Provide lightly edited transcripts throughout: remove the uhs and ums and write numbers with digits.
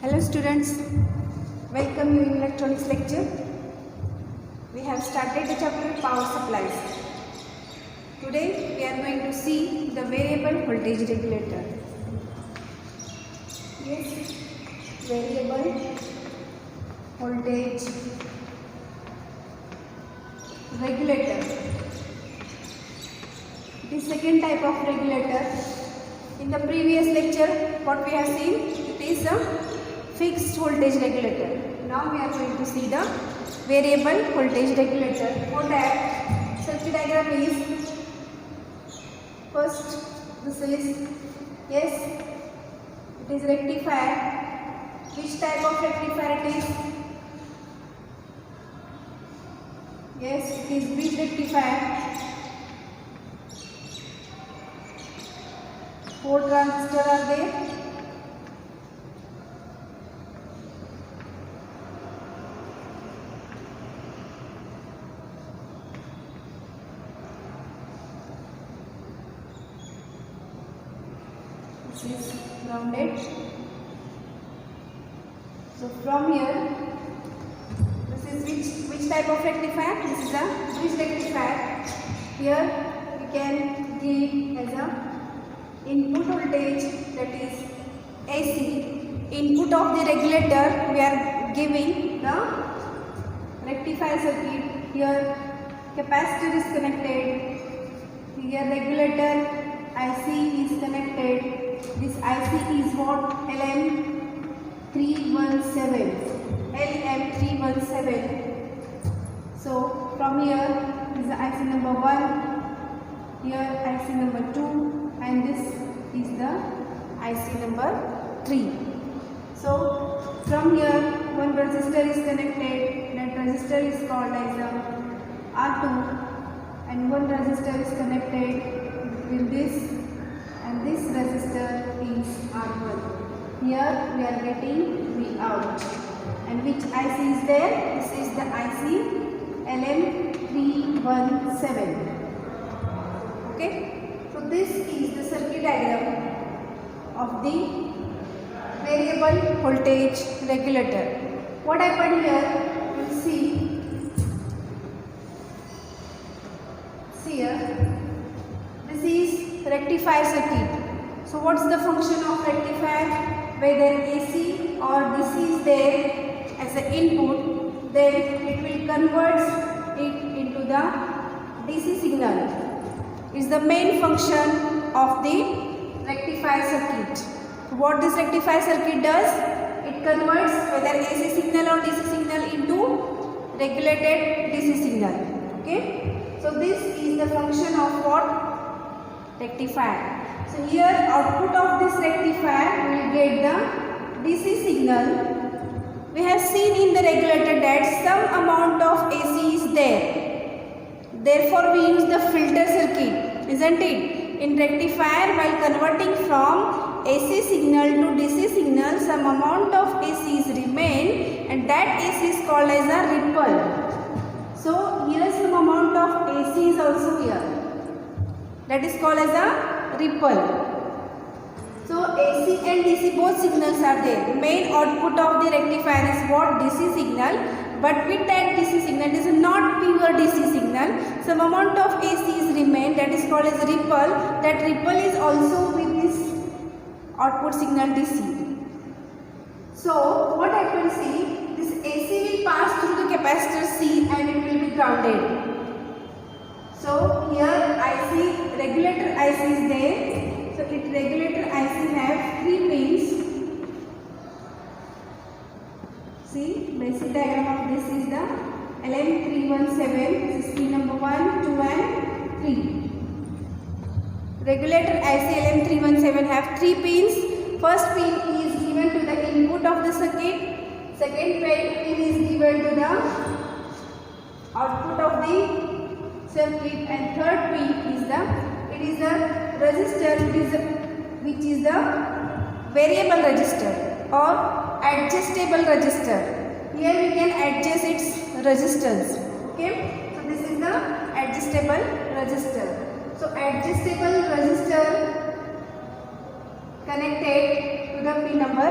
Hello students, welcome you in electronics lecture. We have started the chapter power supplies. Today we are going to see the variable voltage regulator. Yes, variable voltage regulator. The second type of regulator. In the previous lecture, what we have seen, it is a fixed voltage regulator. Now we are going to see the variable voltage regulator. For that, circuit diagram is first. This is it is rectifier. Which type of rectifier it is? Yes, it is bridge rectifier. 4 transistors are there. This is grounded. So from here, this is which type of rectifier? This is a bridge rectifier. Here we can give as a input voltage, that is AC. Input of the regulator, we are giving the rectifier circuit. Here capacitor is connected. Here regulator IC is connected. This IC is what? LM317. LM317. So from here is the IC number 1. Here IC number 2. And this is the IC number 3. So from here one resistor is connected. That resistor is called as R2, and one resistor is connected between this and this resistor is R1. Here we are getting V out. And which IC is there? This is the IC LM317. Okay. So this is the circuit diagram of the variable voltage regulator. What happened here? You will see here. This is rectifier circuit. So what is the function of rectifier? Whether AC or DC is there as an input, then it will convert it into the DC signal. Is the main function of the rectifier circuit. What this rectifier circuit does? It converts whether AC signal or DC signal into regulated DC signal. Okay. So this is the function of what? Rectifier. So here output of this rectifier will get the DC signal. We have seen in the regulator that some amount of AC is there. Therefore, we use the filter circuit, isn't it? In rectifier, while converting from AC signal to DC signal, some amount of AC is remain, and that AC is called as a ripple. So, here some amount of AC is also here. That is called as a ripple. So, AC and DC both signals are there. Main output of the rectifier is what? DC signal. But with that DC signal, it is not pure DC signal. Some amount of AC is remain, that is called as a ripple. That ripple is also with this output signal DC. So what happens? See, this AC will pass through the capacitor C and it will be grounded. So here IC, regulator IC is there. So it regulator IC have 3 pins. See, basic diagram of this is the LM317. This is pin number 1, 2 and 3. Regulator IC LM317 have 3 pins. First pin is given to the input of the circuit. Second pin is given to the output of the circuit. And third pin is the resistor, which is the variable resistor or adjustable resistor. Here we can adjust its resistance. Okay. So this is the adjustable resistor. So adjustable resistor connected to the pin number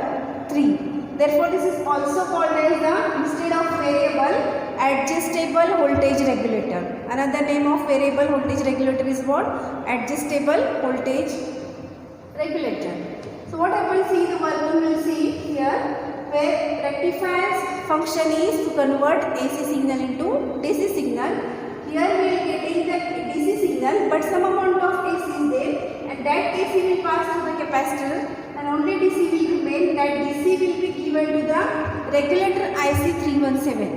3. Therefore, this is also called as the, instead of variable, adjustable voltage regulator. Another name of variable voltage regulator is what? Adjustable voltage regulator. So what happens, see the working will see here, where rectifier's function is to convert AC signal into DC signal. Here we are getting the DC signal, but some amount of AC is there, and that AC will pass through the capacitor, and only DC will remain. That DC will be given to the regulator IC 317.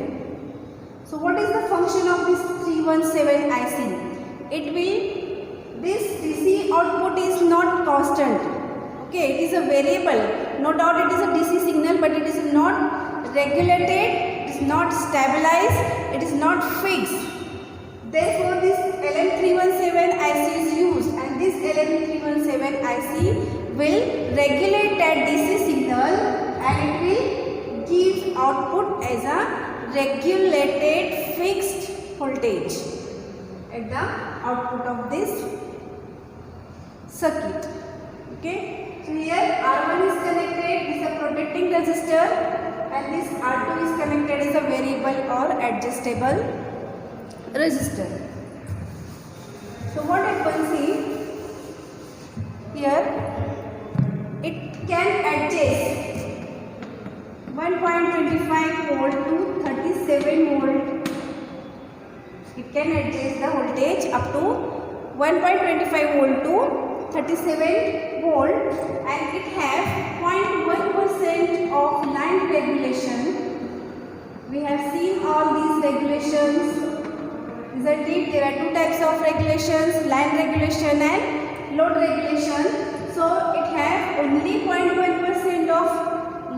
So what is the function of this 317 IC? It will, this DC output is not constant. Okay, it is a variable. No doubt it is a DC signal, but it is not regulated, it is not stabilized, it is not fixed. Therefore, this LM317 IC is used, and this LM317 IC will regulate that DC signal, and it will give output as a regulated fixed voltage at the output of this circuit. Okay. So here R1 is connected, this is a protecting resistor, and this R2 is connected as a variable or adjustable resistor. So what happens is, here it can adjust 1.25 volt to 37 volt. It can adjust the voltage up to 1.25 volt to 37 volt, and it has 0.1% of line regulation. We have seen all these regulations, isn't it? There are two types of regulations, line regulation and load regulation. So it has only 0.1% of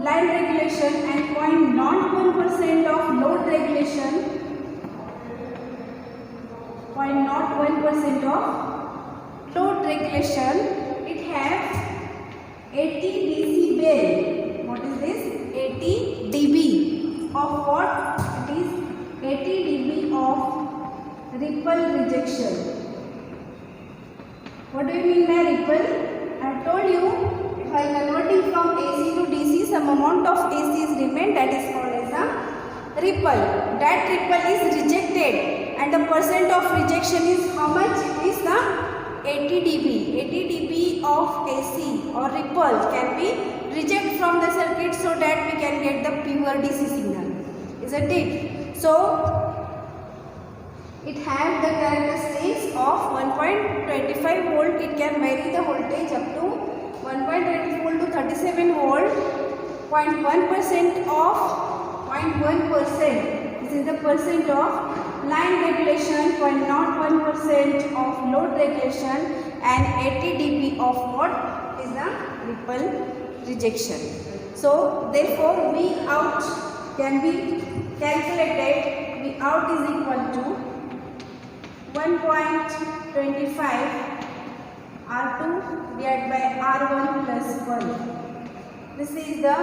line regulation and 0.01% of load regulation. 0.01% of load regulation. It has 80 decibel. What is this? 80 dB of what? It is 80 dB of ripple rejection. What do you mean by ripple? I told you, while converting from AC to DC, some amount of AC is remained, that is called as a ripple. That ripple is rejected, and the percent of rejection is how much? It is the 80 dB. 80 dB of AC or ripple can be rejected from the circuit, so that we can get the pure DC signal, isn't it? So it has the characteristics of 1.25 volt. It can vary the voltage up to 1.20 volt to 37 volt. 0.1% of 0.1%. This is the percent of line regulation, 0.01% of load regulation, and 80 dB of what is the ripple rejection. So therefore, V out can be calculated. V out is equal to 1.25 R2 divided by R1 plus 1. This is the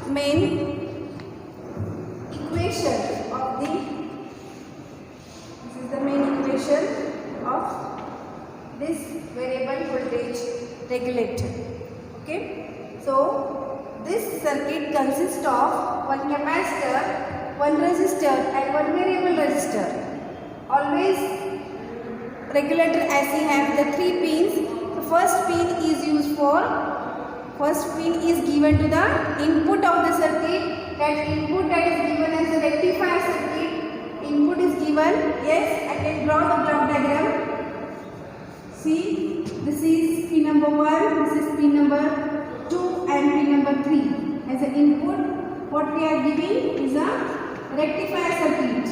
main equation of this variable voltage regulator. Okay. So this circuit consists of one capacitor, one resistor, and one variable resistor. Always regulator IC have the three pins. The first pin is given to the input of the circuit. That input that is given as a rectifier circuit. Input is given. Yes, I can draw the block diagram. See, this is pin number 1, this is pin number 2, and pin number 3. As an input, what we are giving is a rectifier circuit.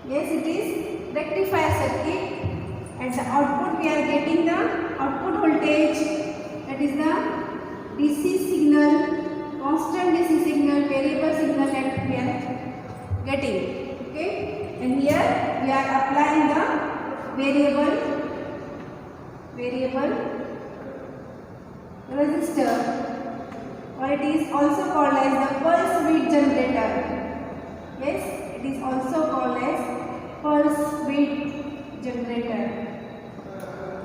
Yes, it is rectifier circuit. As the output, we are getting the output voltage, that is the DC signal, constant DC signal, variable signal that we are getting. Okay, and here we are applying the variable resistor, or it is also called as the pulse width generator. Yes, it is also called as pulse width generator.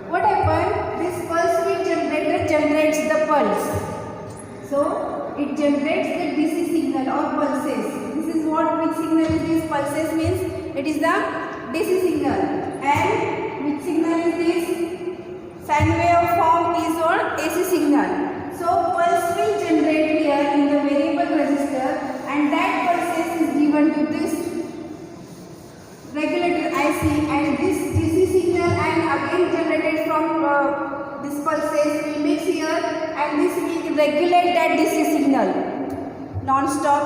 What happens? This pulse width generator generates the pulse. pulse. So it generates the DC signal or pulses. This is what, which signal is this? Pulses means it is the DC signal. And which signal is this? Sine wave form is what? AC signal. So pulse will generate here in the variable resistor, and that pulses is given to this regulator IC, and this DC signal and again generated from this pulses will mix here, and this will regulate that DC signal non-stop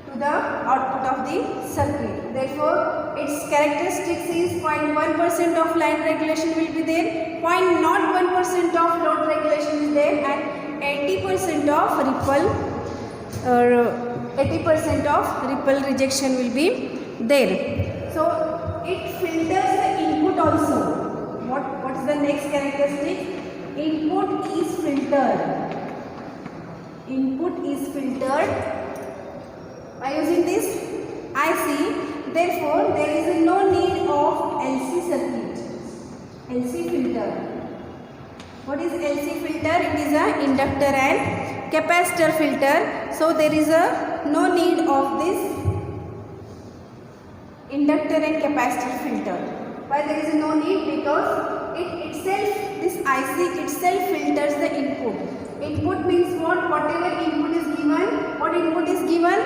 to the output of the circuit. Therefore, its characteristics is 0.1% of line regulation will be there, 0.01% of load regulation is there, and 80% of ripple rejection will be there. So it filters the input also. What is the next characteristic? Input is filtered. Input is filtered by using this IC. Therefore, there is no need of LC circuit. LC filter. What is LC filter? It is a inductor and capacitor filter. So there is no need of this inductor and capacitor filter. Why there is no need? Because it itself, this IC itself filters the input. Input means what? Whatever input is given. What input is given?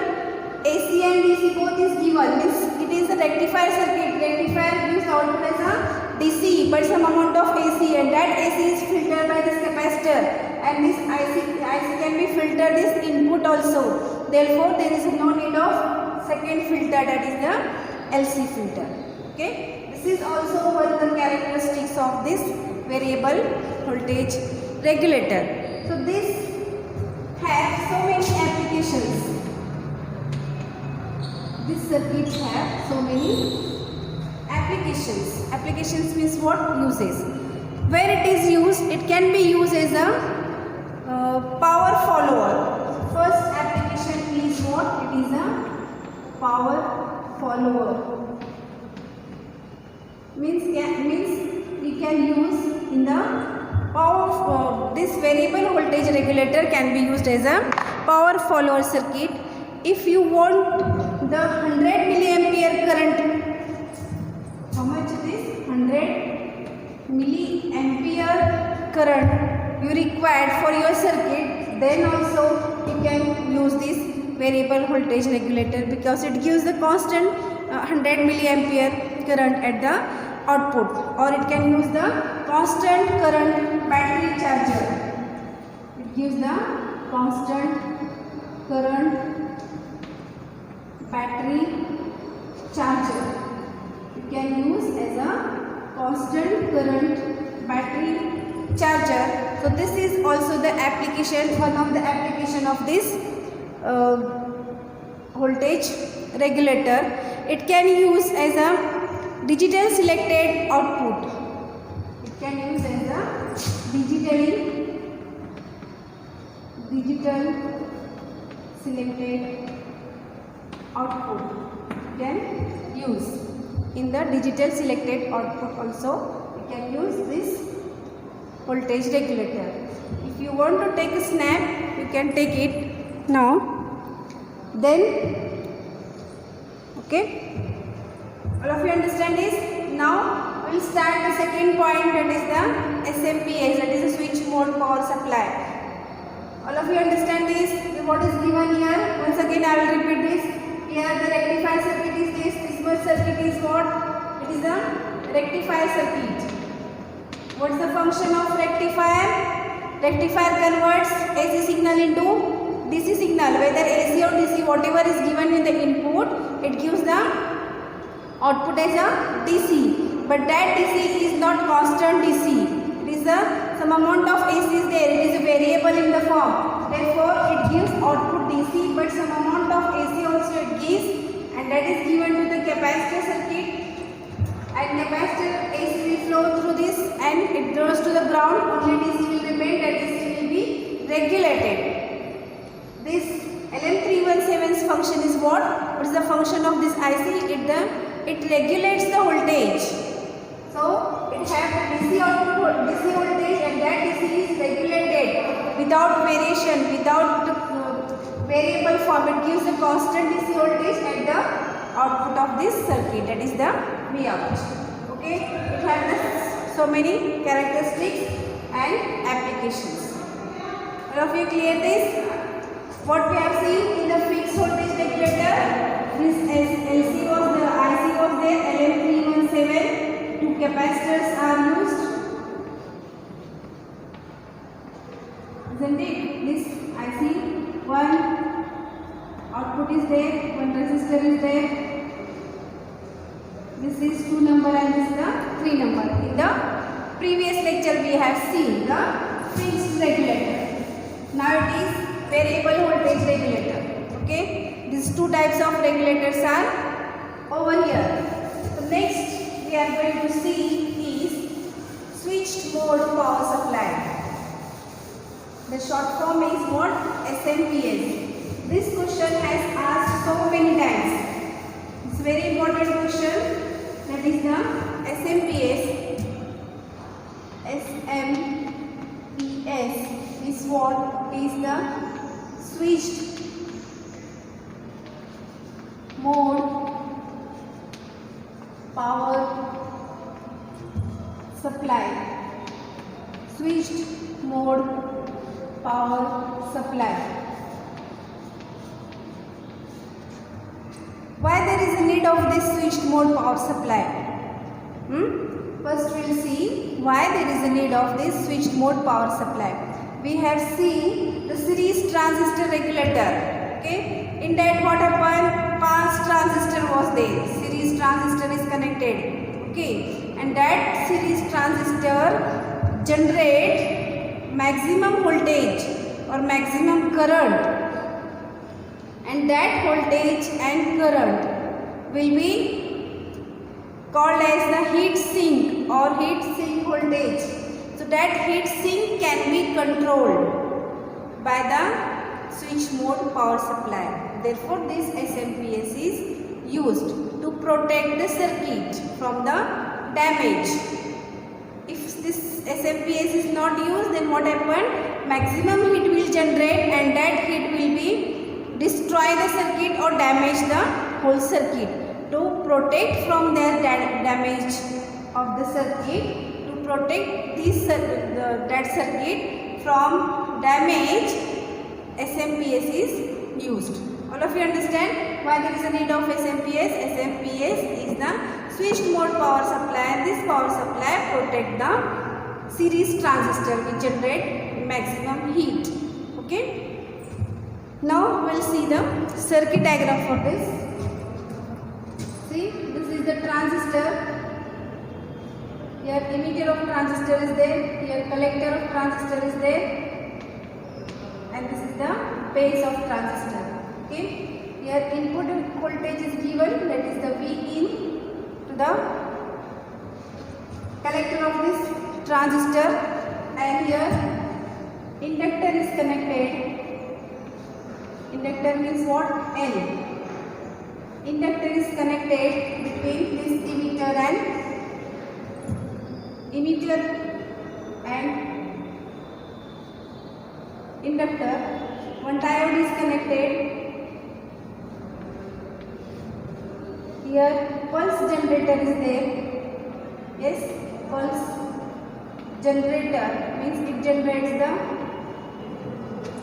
AC and DC both is given. Means it is a rectifier circuit. Rectifier gives output as a DC, but some amount of AC, and that AC is filtered by this capacitor, and this IC can be filtered this input also. Therefore, there is no need of second filter, that is the LC filter. Okay, this is also one of the characteristics of this variable voltage regulator. So this has so many applications. This circuit have so many applications. Applications means what? Uses. Where it is used, it can be used as a power follower. First application is what? It is a power follower. Means we can use in the power. This variable voltage regulator can be used as a power follower circuit. If you want the 100 milliampere current, how much it is? 100 milliampere current you required for your circuit, then also you can use this variable voltage regulator, because it gives the constant 100 milliampere current at the output, or it can use the constant current battery charger. It gives the constant current battery charger. You can use as a constant current battery charger. So this is also the application, one of the application of this voltage regulator. It can use as a digital selected output. It can use as a digital selected output. You can use in the digital selected output also. You can use this voltage regulator. If you want to take a snap, you can take it now. Then, okay, all of you understand this? Now we will start the second point, that is the SMPS, that is a switch mode power supply. All of you understand this? What is given here? Once again I will repeat this. Here the rectifier circuit is this. This much circuit is what? It is a rectifier circuit. What is the function of rectifier? Rectifier converts AC signal into DC signal, whether AC or DC, whatever is given in the input, it gives the output as a DC. But that DC is not constant DC. It is some amount of AC is there. It is a variable in the form. Therefore, it gives output DC, but some amount of AC also it gives, and that is given to the capacitor circuit. And capacitor AC will flow through this, and it goes to the ground. Only DC will remain. That DC will be regulated. This LM317's function is what? What is the function of this IC? It regulates the voltage. So it has the DC output, DC voltage, and that DC is regulated without variation, without variable form, it gives a constant DC voltage at the output of this circuit, that is the Vout. Okay, it has so many characteristics and applications. All of you clear this? What we have seen in the fixed voltage regulator, this LC was the IC was there, LM317, two capacitors are used, isn't it? This IC, one output is there, one resistor is there. This is 2 number and this is the 3 number. In the previous lecture we have seen the fixed regulator. Now it is variable voltage regulator. Okay, these two types of regulators are over here. So next we are going to see is switched mode power supply. The short form is what? SMPS. This question has asked so many times. It's a very important question. That is the SMPS. SMPS is what? Is the switched mode power supply. Switched mode power supply. Why there is a need of this switched mode power supply? First we will see why there is a need of this switched mode power supply. We have seen the series transistor regulator. Okay, in that what happened? Pass transistor was there. Series transistor is connected. Okay, and that series transistor generate maximum voltage or maximum current. And that voltage and current will be called as the heat sink or heat sink voltage. So that heat sink can be controlled by the switch mode power supply. Therefore, this SMPS is used to protect the circuit from the damage. If this SMPS is not used, then what happened? Maximum heat will generate and that heat will be destroy the circuit or damage the whole circuit. To protect from the damage of the circuit, to protect that circuit from damage, SMPS is used. All of you understand why there is a need of SMPS? SMPS is the switched mode power supply, and this power supply protect the series transistor which generate maximum heat. Okay. Now we will see the circuit diagram for this. See, this is the transistor. Here emitter of transistor is there. Here collector of transistor is there. And this is the base of transistor. Okay. Here input voltage is given, that is the V in to the collector of this transistor. And here inductor is connected. Inductor means what? L. Inductor is connected between this emitter and inductor. One diode is connected. Here pulse generator is there. Yes, pulse generator means it generates the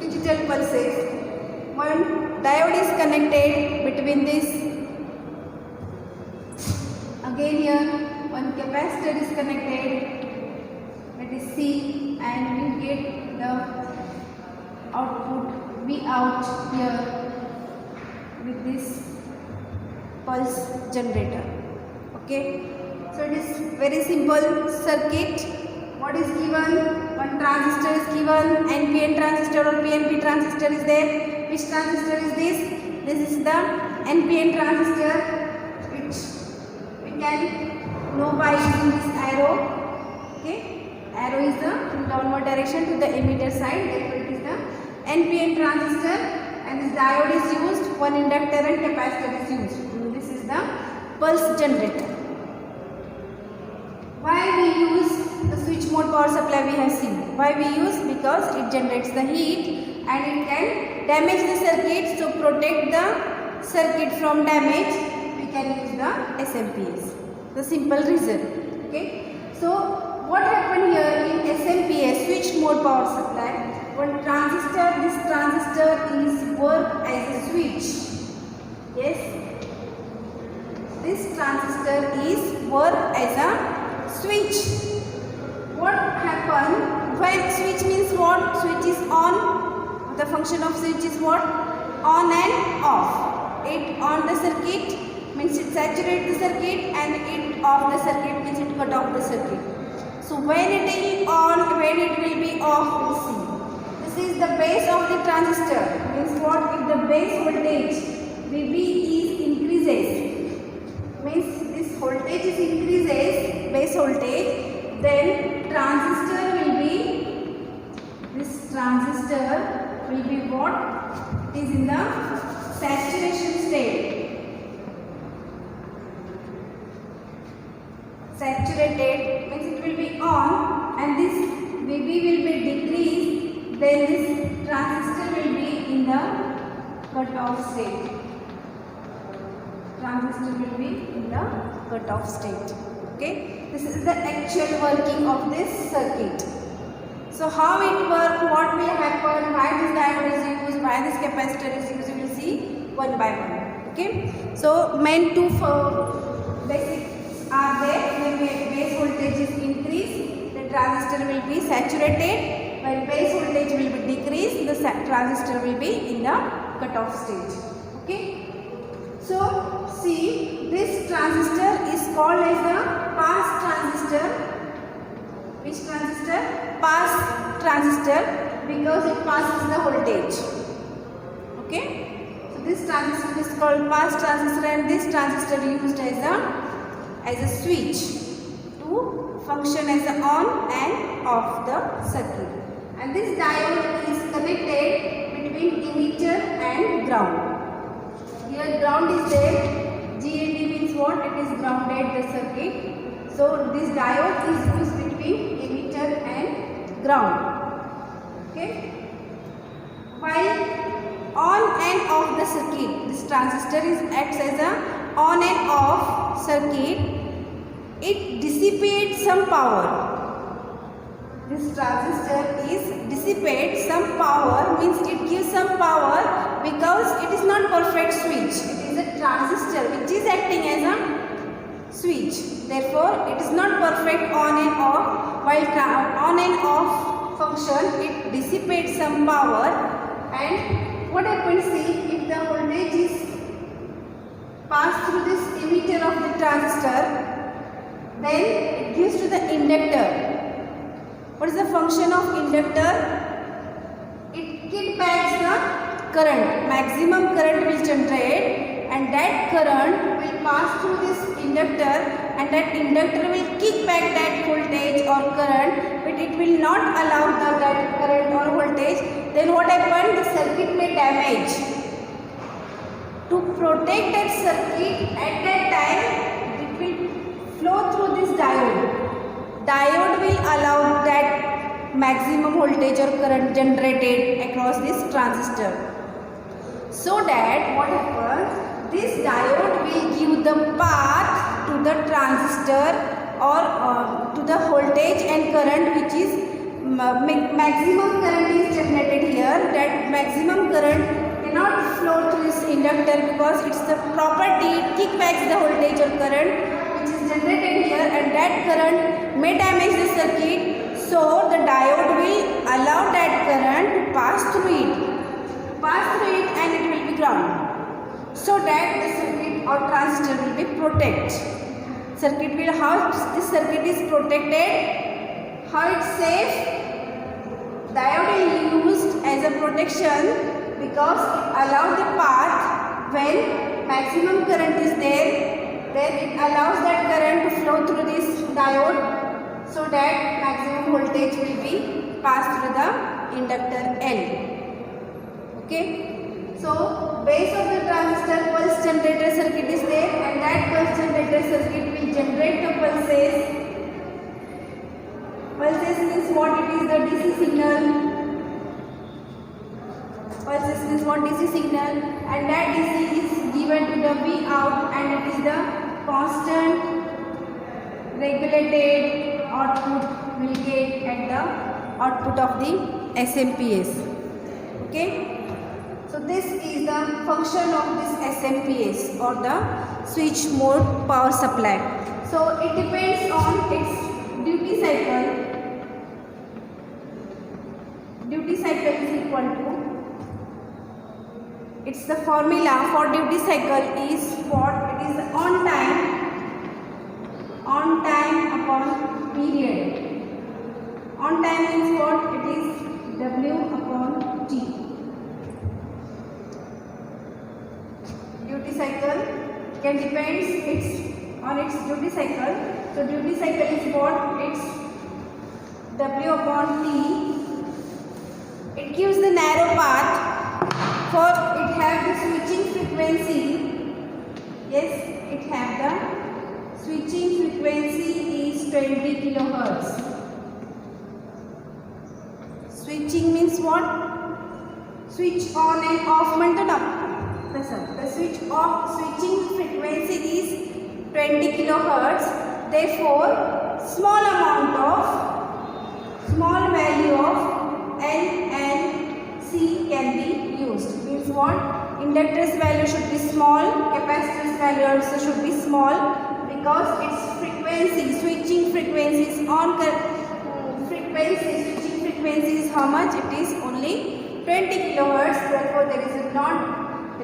digital pulses. One diode is connected between this. Again here one capacitor is connected, that is C, and we get the output V out here with this pulse generator. Okay, so it is very simple circuit. What is given? One transistor is given, NPN transistor or PNP transistor is there. Which transistor is this? This is the NPN transistor, which we can know by using this arrow. Okay, arrow is the downward direction to the emitter side. Therefore, it is the NPN transistor, and this diode is used. One inductor and capacitor is used. And this is the pulse generator. Why we use the switch mode power supply we have seen. Why we use? Because it generates the heat and it can damage the circuit. So protect the circuit from damage, we can use the SMPS. The simple reason. Okay. So what happened here in SMPS, switch mode power supply? One transistor, this transistor is work as a switch. Yes. This transistor is work as a switch. What happened when switch means what? Switch is on. The function of switch is what? On and off. It on the circuit means it saturates the circuit, and it off the circuit means it cut off the circuit. So when it is on, when it will be off, we see. This is the base of the transistor. Means what? If the base voltage VB is increases, means this voltage is increases, base voltage, then transistor will be, this transistor will be what? It is in the saturation state. Saturated means it will be on, and this VB will be decreased, then this transistor will be in the cut-off state. Transistor will be in the cut-off state. Okay, this is the actual working of this circuit. So how it works, what will happen, why this diode is used, why this capacitor is used, you will see one by one. Okay, so main two basics are there. When base voltage is increased, the transistor will be saturated. When base voltage will be decreased, the transistor will be in the cut-off stage. Okay. So see, this transistor is called as the pass transistor. Which transistor? Pass transistor, because it passes the voltage. Okay. So this transistor is called pass transistor, and this transistor used as a switch to function as the on and off the circuit. And this diode is connected between emitter and ground. Here ground is there. GND means what? It is grounded the circuit. So this diode is used between emitter and ground. Okay. While on and off the circuit, this transistor acts as a on and off circuit. It dissipates some power. This transistor dissipates some power, means it gives some power, because it is not perfect switch. It is a transistor which is acting as a switch. Therefore, it is not perfect on and off. While on and off function, it dissipates some power. And what happens, see, if the voltage is passed through this emitter of the transistor, then it gives to the inductor. What is the function of inductor? It kickbacks the current. Maximum current will generate, and that current will pass through this inductor, and that inductor will kick back that voltage or current, but it will not allow that current or voltage. Then what happens? The circuit may damage. To protect that circuit at that time, it will flow through this diode. Diode will allow that maximum voltage or current generated across this transistor. So that what happens? This diode will give the path to the transistor or to the voltage and current, which is maximum current is generated here. That maximum current cannot flow through this inductor, because it's the property, it kickbacks the voltage or current generated here, and that current may damage the circuit. So the diode will allow that current to pass through it, and it will be ground, so that the circuit or transistor will be protected. Circuit will, how this circuit is protected, how it's safe. Diode is used as a protection because it allows the path when maximum current is there. Then it allows that current to flow through this diode, so that maximum voltage will be passed through the inductor L. Okay. So base of the transistor, pulse generator circuit is there, and that pulse generator circuit will generate the pulses. Pulses means what? It is the DC signal. Pulses means what? DC signal, and that DC is given to the V out, and it is the constant regulated output will get at the output of the SMPS. Okay. So this is the function of this SMPS or the switch mode power supply. So it depends on its duty cycle. Duty cycle is equal to, it's the formula for duty cycle is what? It is on time upon period. On time means what? It is W upon T. Duty cycle can depends on its duty cycle. So duty cycle is what? It's W upon T. It gives the narrow path. For it have the switching frequency. Yes, it have the switching frequency is 20 kilohertz. Switching means what? Switch on and off. The switching frequency is 20 kilohertz. Therefore, small value of L and C can be used. Means what? Inductor's value should be small, capacitor's value also should be small, because its frequency, switching frequency is switching frequency is how much? It is only 20 kilohertz. Therefore, there is not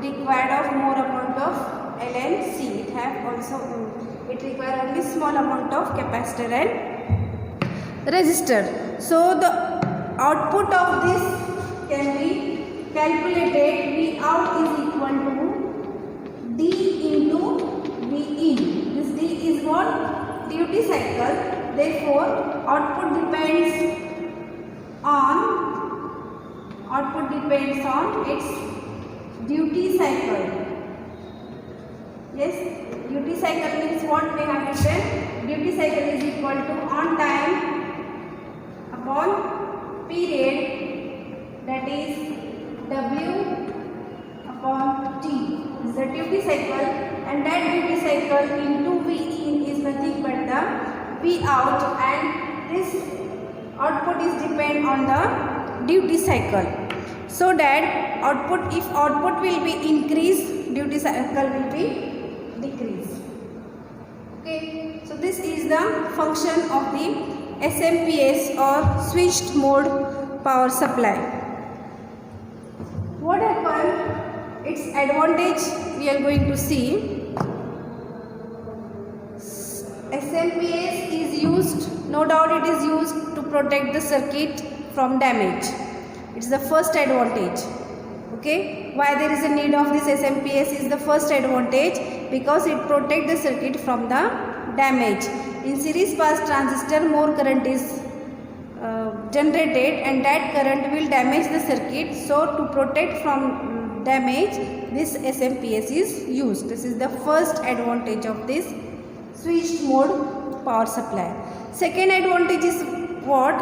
required of more amount of L and C. It require only small amount of capacitor and resistor. So the output of this can be calculated. V out is equal to D into V in. This D is what? Duty cycle. Therefore, output depends on its duty cycle. Yes, duty cycle means what we have written? Duty cycle is equal to on time upon period, that is W upon T is the duty cycle, and that duty cycle into V in is nothing but the V out, and this output is depend on the duty cycle. So that output, if output will be increased, duty cycle will be decreased. Okay, so this is the function of the SMPS or switched mode power supply. What happened? Its advantage we are going to see. SMPS is used, no doubt it is used to protect the circuit from damage. It's the first advantage. Okay, why there is a need of this SMPS is the first advantage, because it protects the circuit from the damage. In series pass transistor, more current is generated, and that current will damage the circuit. So to protect from damage, this SMPS is used. This is the first advantage of this switched mode power supply. Second advantage is what?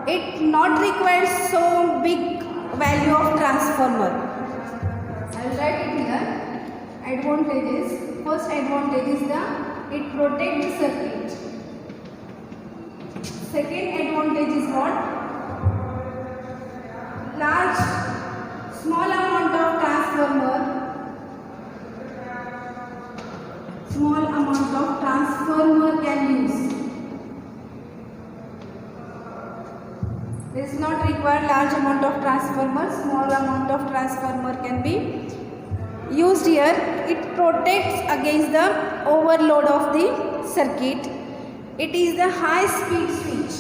It not requires so big value of transformer. I will write it here. Advantages. First advantage is it protects the circuit. Second advantage is what? Small amount of transformer can use. There is not required large amount of transformer, small amount of transformer can be used here. It protects against the overload of the circuit. It is the high speed switch.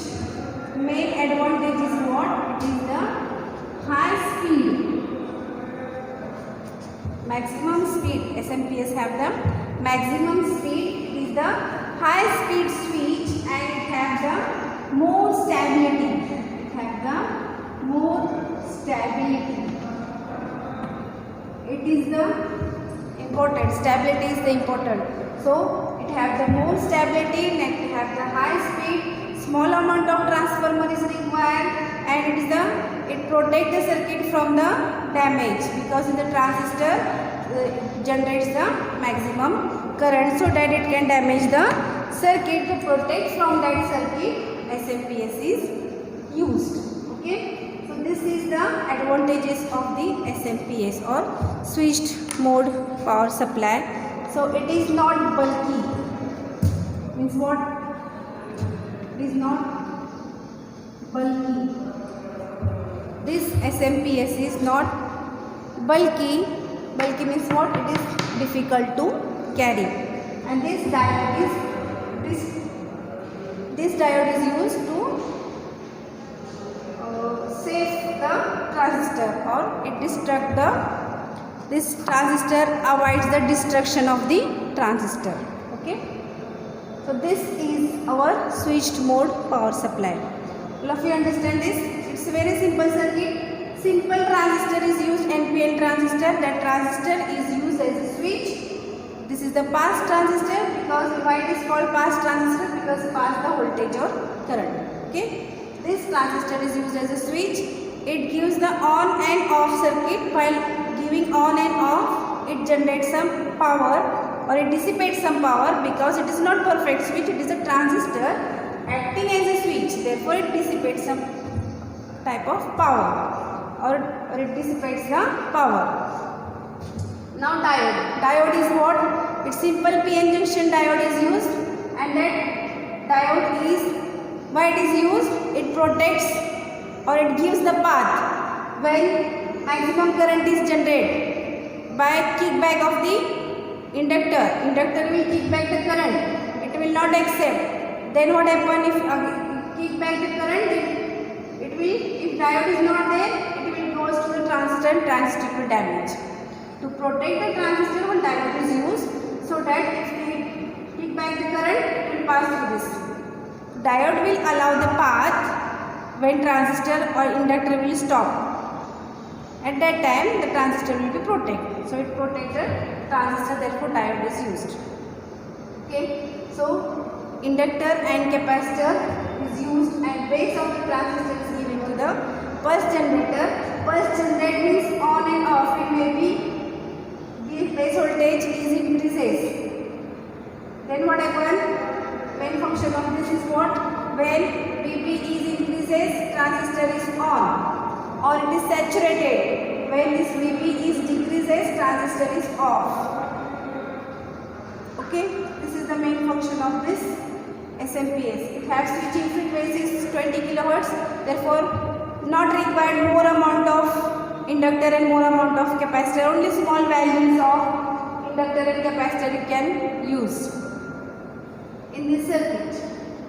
Main advantage is what? It is the high speed. Maximum speed. SMPS have the maximum speed. It is the high speed switch, and it has the more stability. It is the important. Stability is the important. So it have the more stability, and it have the high speed, small amount of transformer is required, and it protects the circuit from the damage, because the transistor generates the maximum current, so that it can damage the circuit. To protect from that circuit, SMPS is used. Okay, so this is the advantages of the SMPS, or switched mode power supply. So it is not bulky. Means what? It is not bulky. This SMPS is not bulky. Bulky means what? It is difficult to carry. And this diode is used to save the transistor, or it destruct this transistor avoids the destruction of the transistor. Okay. So this is our switched mode power supply. All of you understand this? It's a very simple circuit. Simple transistor is used, NPN transistor. That transistor is used as a switch. This is the pass transistor. Because why it is called pass transistor? Because pass the voltage or current. Okay. This transistor is used as a switch. It gives the on and off circuit. While giving on and off, it generates some power, or it dissipates some power, because it is not perfect switch. It is a transistor acting as a switch. Therefore, it dissipates some type of power, or it dissipates the power. Now diode. Diode is what? It's simple PN junction diode is used, and that diode is, why it is used? It protects, or it gives the path when maximum current is generated by kickback of the inductor. Inductor will kick back the current. It will not accept. Then what happen if kick back the current? It will, if diode is not there, it will goes to the transistor, and transistor will damage. To protect the transistor, one diode is used, so that if we kick back the current, it will pass through this. Diode will allow the path when transistor or inductor will stop. At that time, the transistor will be protected. So it protects the transistor, therefore diode is used. Okay. So inductor and capacitor is used, and base of the transistor is given to the pulse generator. Pulse generator means on and off. It may be, the base voltage is increases. Then what happens? Main function of this is what? When Vp is increases, transistor is on, or it is saturated. When this Vp is decreases, transistor is off. Okay, this is the main function of this SMPS. It has switching frequencies 20 kilohertz. Therefore, not required more amount of inductor and more amount of capacitor. Only small values of inductor and capacitor you can use in this circuit.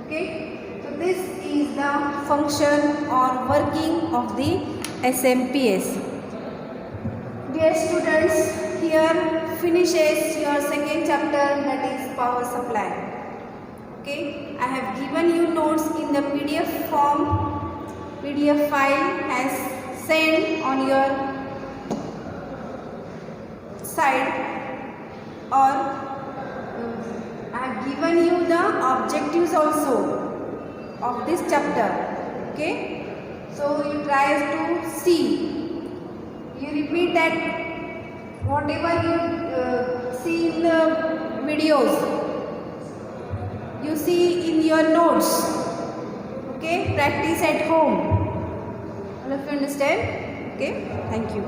Okay, so this is the function or working of the SMPS. Dear students, here finishes your second chapter, that is power supply. Okay, I have given you notes in the PDF form. PDF file has sent on your side, or I have given you the objectives also of this chapter. Okay, so you try to see, you repeat that whatever you see in the videos, you see in your notes. Okay, practice at home. All of you understand? Okay, thank you.